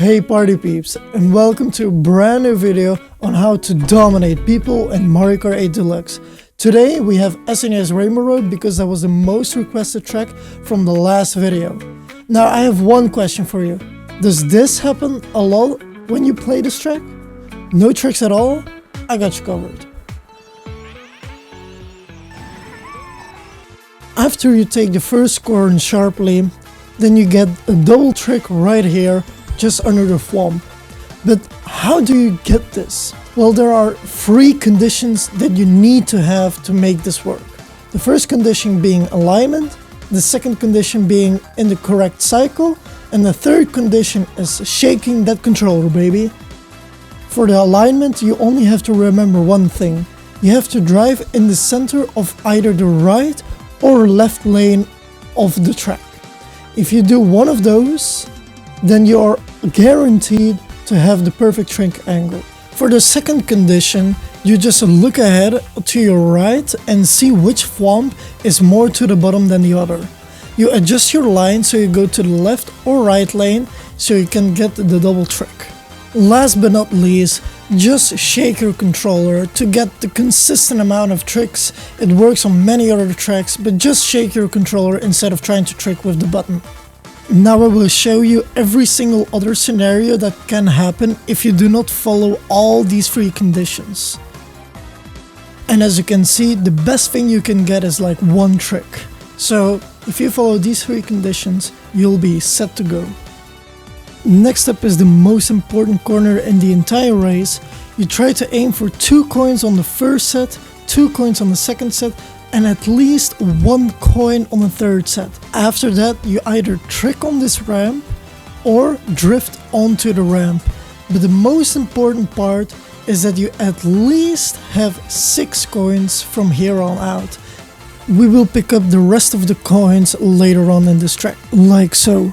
Hey Party Peeps, and welcome to a brand new video on how to dominate people in Mario Kart 8 Deluxe. Today we have SNES Rainbow Road because that was the most requested track from the last video. Now I have one question for you. Does this happen a lot when you play this track? No tricks at all? I got you covered. After you take the first corner sharply, then you get a double trick right here, just under the thwomp. But how do you get this? Well, there are 3 conditions that you need to have to make this work. The first condition being alignment, the second condition being in the correct cycle, and the third condition is shaking that controller, baby. For the alignment, you only have to remember one thing. You have to drive in the center of either the right or left lane of the track. If you do one of those, then you are guaranteed to have the perfect trick angle. For the second condition, you just look ahead to your right and see which thwomp is more to the bottom than the other. You adjust your line so you go to the left or right lane so you can get the double trick. Last but not least, just shake your controller to get the consistent amount of tricks. It works on many other tracks, but just shake your controller instead of trying to trick with the button. Now I will show you every single other scenario that can happen if you do not follow all these 3 conditions. And as you can see, the best thing you can get is like one trick. So if you follow these 3 conditions, you'll be set to go. Next up is the most important corner in the entire race. You try to aim for 2 coins on the first set, 2 coins on the second set, and at least 1 coin on the third set. After that, you either trick on this ramp or drift onto the ramp. But the most important part is that you at least have 6 coins from here on out. We will pick up the rest of the coins later on in this track, like so.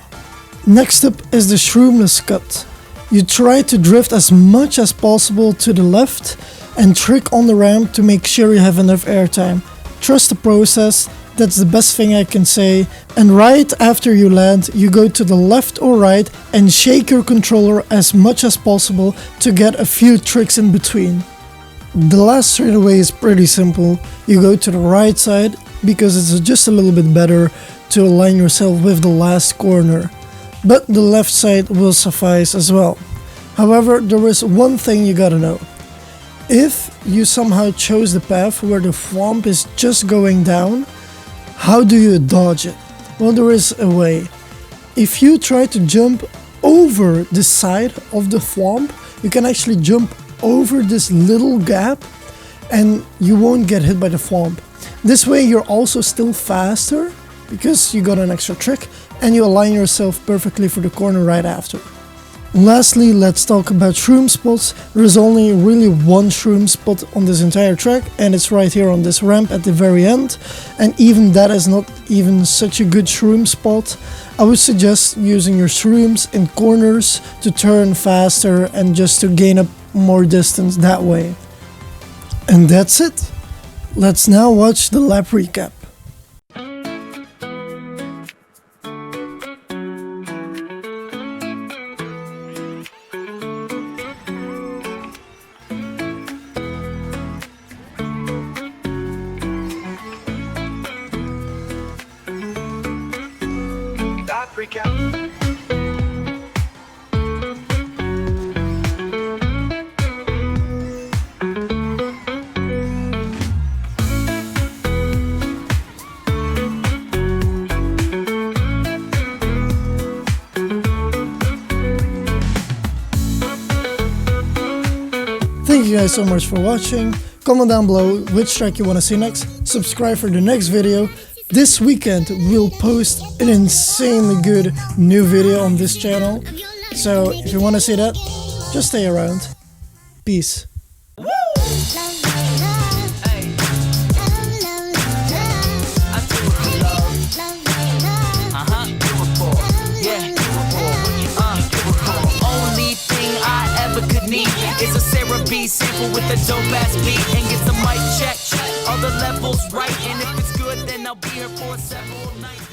Next up is the Shroomless cut. You try to drift as much as possible to the left and trick on the ramp to make sure you have enough airtime. Trust the process, that's the best thing I can say. And right after you land, you go to the left or right and shake your controller as much as possible to get a few tricks in between. The last straightaway is pretty simple. You go to the right side because it's just a little bit better to align yourself with the last corner. But the left side will suffice as well. However, there is one thing you gotta know. If you somehow chose the path where the thwomp is just going down, how do you dodge it? Well, there is a way. If you try to jump over the side of the thwomp, you can actually jump over this little gap and you won't get hit by the thwomp. This way you're also still faster because you got an extra trick and you align yourself perfectly for the corner right after. Lastly, let's talk about shroom spots. There's only really one shroom spot on this entire track and it's right here on this ramp at the very end, and even that is not even such a good shroom spot. I would suggest using your shrooms in corners to turn faster and just to gain up more distance that way. And that's it. Let's now watch the lap recap. Thank you guys so much for watching. Comment down below which track you want to see next. Subscribe for the next video. This weekend we'll post an insanely good new video on this channel. So if you want to see that, just stay around. Peace. It's a Sarah B sample with a dope ass beat and get the mic check. All the levels right, and if it's good, then I'll be here for several nights.